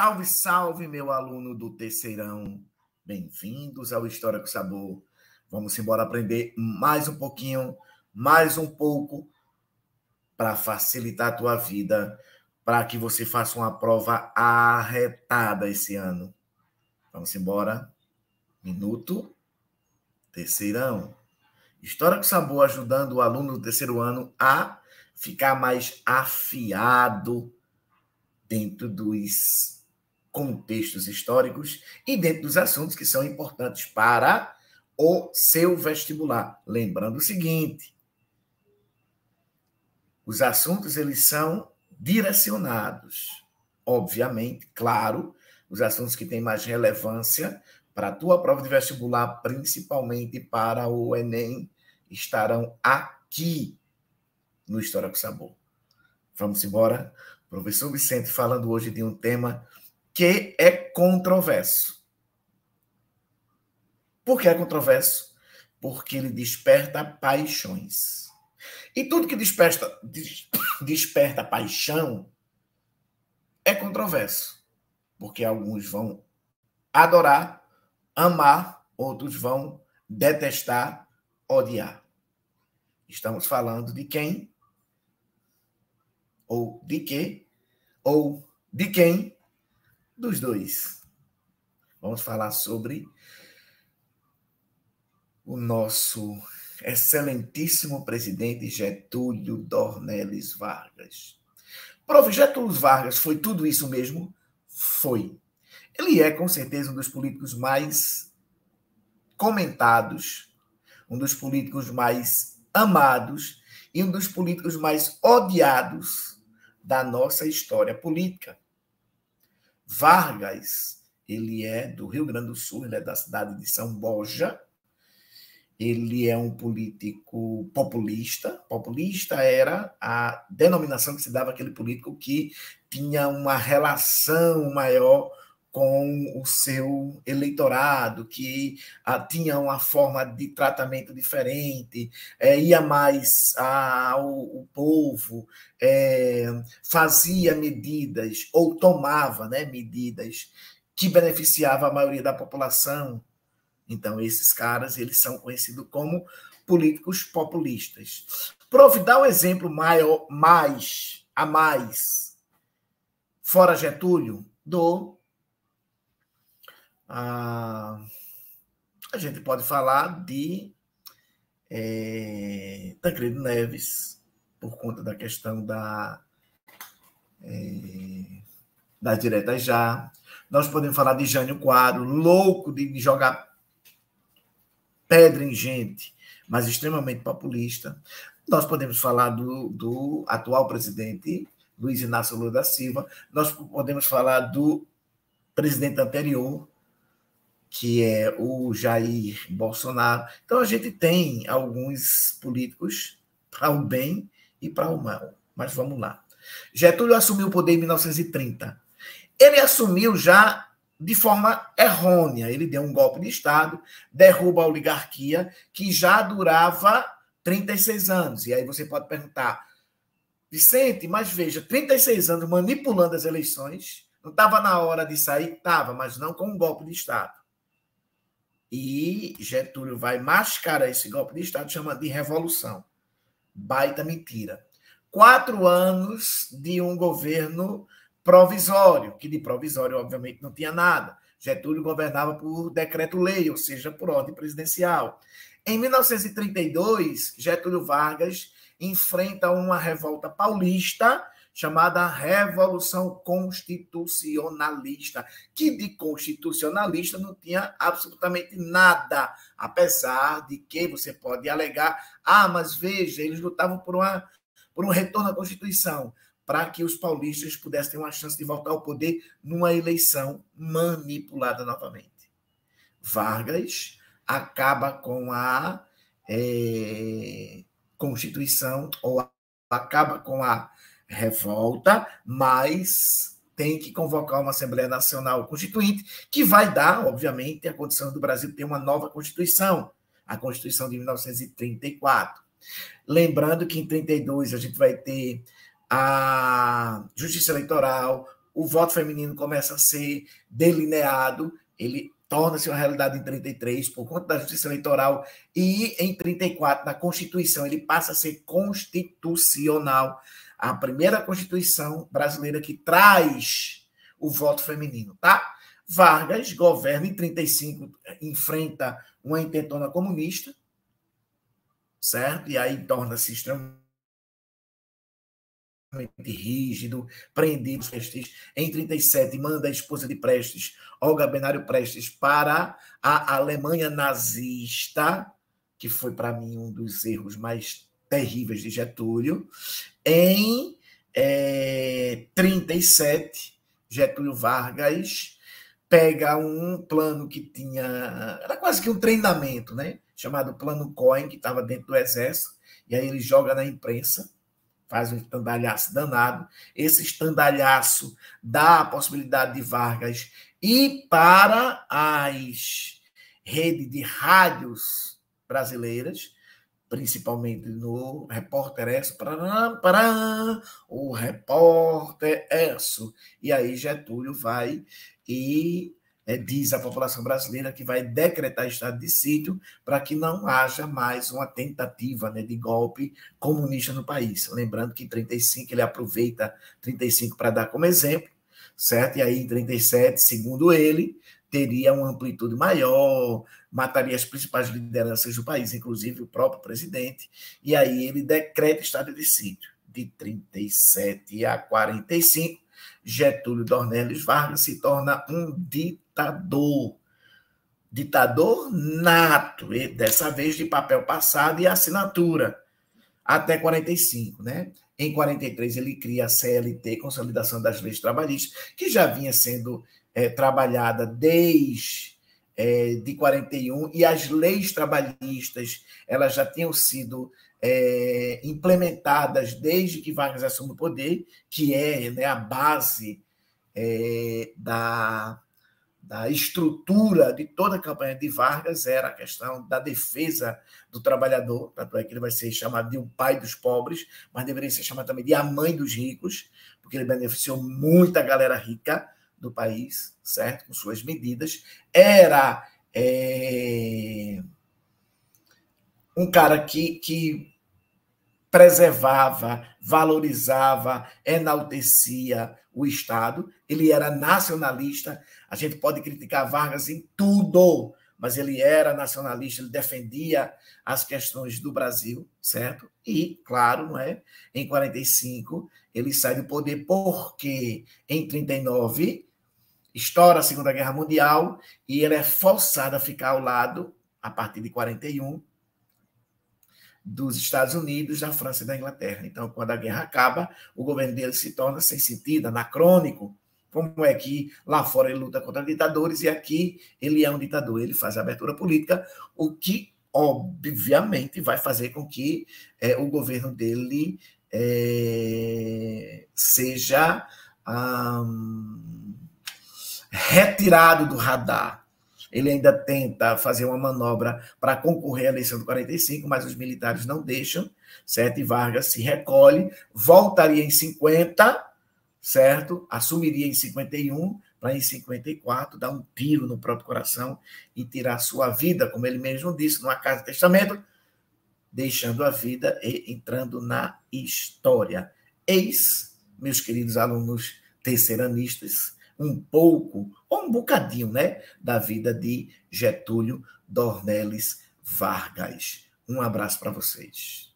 Salve, salve, meu aluno do terceirão. Bem-vindos ao História com Sabor. Vamos embora aprender mais um pouquinho, mais um pouco, para facilitar a tua vida, para que você faça uma prova arretada esse ano. Vamos embora. Minuto terceirão. História com Sabor ajudando o aluno do terceiro ano a ficar mais afiado dentro dos contextos históricos e dentro dos assuntos que são importantes para o seu vestibular. Lembrando o seguinte, os assuntos eles são direcionados. Obviamente, claro, os assuntos que têm mais relevância para a tua prova de vestibular, principalmente para o Enem, estarão aqui no História com Sabor. Vamos embora? Professor Vicente falando hoje de um tema que é controverso. Por que é controverso? Porque ele desperta paixões. E tudo que desperta paixão é controverso. Porque alguns vão adorar, amar, outros vão detestar, odiar. Estamos falando de quem? Ou de quê? Ou de quem? Dos dois. Vamos falar sobre o nosso excelentíssimo presidente Getúlio Dornelles Vargas. Prof. Getúlio Vargas foi tudo isso mesmo? Foi. Ele é, com certeza, um dos políticos mais comentados, um dos políticos mais amados e um dos políticos mais odiados da nossa história política. Vargas, ele é do Rio Grande do Sul, ele é da cidade de São Borja. Ele é um político populista. Populista era a denominação que se dava àquele político que tinha uma relação maior com o seu eleitorado, que tinha uma forma de tratamento diferente, ia mais ao povo, fazia medidas, ou tomava, né, medidas que beneficiavam a maioria da população. Então, esses caras, eles são conhecidos como políticos populistas. Prof, dá um exemplo mais, fora Getúlio, a gente pode falar de Tancredo Neves, por conta da questão das diretas já. Nós podemos falar de Jânio Quadros, louco de jogar pedra em gente, mas extremamente populista. Nós podemos falar do atual presidente, Luiz Inácio Lula da Silva. Nós podemos falar do presidente anterior, que é o Jair Bolsonaro. Então, a gente tem alguns políticos para o bem e para o mal. Mas vamos lá. Getúlio assumiu o poder em 1930. Ele assumiu já de forma errônea. Ele deu um golpe de Estado, derruba a oligarquia, que já durava 36 anos. E aí você pode perguntar, Vicente, mas veja, 36 anos manipulando as eleições, não estava na hora de sair? Estava, mas não com um golpe de Estado. E Getúlio vai mascarar esse golpe de Estado, chama de revolução. Baita mentira. 4 anos de um governo provisório, que de provisório, obviamente, não tinha nada. Getúlio governava por decreto-lei, ou seja, por ordem presidencial. Em 1932, Getúlio Vargas enfrenta uma revolta paulista chamada Revolução Constitucionalista, que de constitucionalista não tinha absolutamente nada, apesar de que você pode alegar, mas veja, eles lutavam por um retorno à Constituição, para que os paulistas pudessem ter uma chance de voltar ao poder numa eleição manipulada novamente. Vargas acaba com a Constituição, ou acaba com a revolta, mas tem que convocar uma Assembleia Nacional Constituinte, que vai dar, obviamente, a condição do Brasil ter uma nova Constituição, a Constituição de 1934. Lembrando que em 32 a gente vai ter a Justiça Eleitoral, o voto feminino começa a ser delineado, ele torna-se uma realidade em 33 por conta da justiça eleitoral, e em 34, na Constituição, ele passa a ser constitucional, a primeira Constituição brasileira que traz o voto feminino, tá? Vargas governa em 35, enfrenta uma intentona comunista, certo? E aí torna-se extremamente rígido, prendido Prestes. Em 37, manda a esposa de Prestes, Olga Benário Prestes, para a Alemanha nazista, que foi, para mim, um dos erros mais terríveis de Getúlio. Em 37, Getúlio Vargas pega um plano que tinha... Era quase que um treinamento, né? Chamado Plano Cohen, que estava dentro do Exército, e aí ele joga na imprensa, faz um estandalhaço danado. Esse estandalhaço dá a possibilidade de Vargas ir para as redes de rádios brasileiras, principalmente no Repórter Esso, o Repórter Esso. E aí Getúlio vai e diz à população brasileira que vai decretar estado de sítio para que não haja mais uma tentativa, né, de golpe comunista no país. Lembrando que em 35 ele aproveita 35 para dar como exemplo, certo? E aí em 37, segundo ele, teria uma amplitude maior, mataria as principais lideranças do país, inclusive o próprio presidente, e aí ele decreta estado de sítio. De 37 a 45, Getúlio Dornelles Vargas se torna um ditador. Ditador nato, e dessa vez de papel passado e assinatura, até 45, né? Em 43, ele cria a CLT, Consolidação das Leis Trabalhistas, que já vinha sendo trabalhada desde de 41, e as leis trabalhistas elas já tinham sido implementadas desde que Vargas assume o poder, que é, né, a base da estrutura de toda a campanha de Vargas, era a questão da defesa do trabalhador, tanto é que ele vai ser chamado de um pai dos pobres, mas deveria ser chamado também de a mãe dos ricos, porque ele beneficiou muita galera rica do país, certo? Com suas medidas. Era um cara que preservava, valorizava, enaltecia o Estado. Ele era nacionalista. A gente pode criticar Vargas em tudo, mas ele era nacionalista, ele defendia as questões do Brasil, certo? E, claro, não é? Em 45, ele sai do poder porque, em 39, estoura a Segunda Guerra Mundial e ele é forçado a ficar ao lado, a partir de 41, dos Estados Unidos, da França e da Inglaterra. Então, quando a guerra acaba, o governo dele se torna sem sentido, anacrônico. Como é que lá fora ele luta contra ditadores e aqui ele é um ditador? Ele faz a abertura política, o que, obviamente, vai fazer com que o governo dele seja retirado do radar. Ele ainda tenta fazer uma manobra para concorrer à eleição de 45, mas os militares não deixam, certo? E Vargas se recolhe, voltaria em 50, certo? Assumiria em 51, para em 54 dar um tiro no próprio coração e tirar sua vida, como ele mesmo disse, numa carta de testamento, deixando a vida e entrando na história. Eis, meus queridos alunos terceiranistas, um pouco, ou um bocadinho, né, da vida de Getúlio Dornelles Vargas. Um abraço para vocês.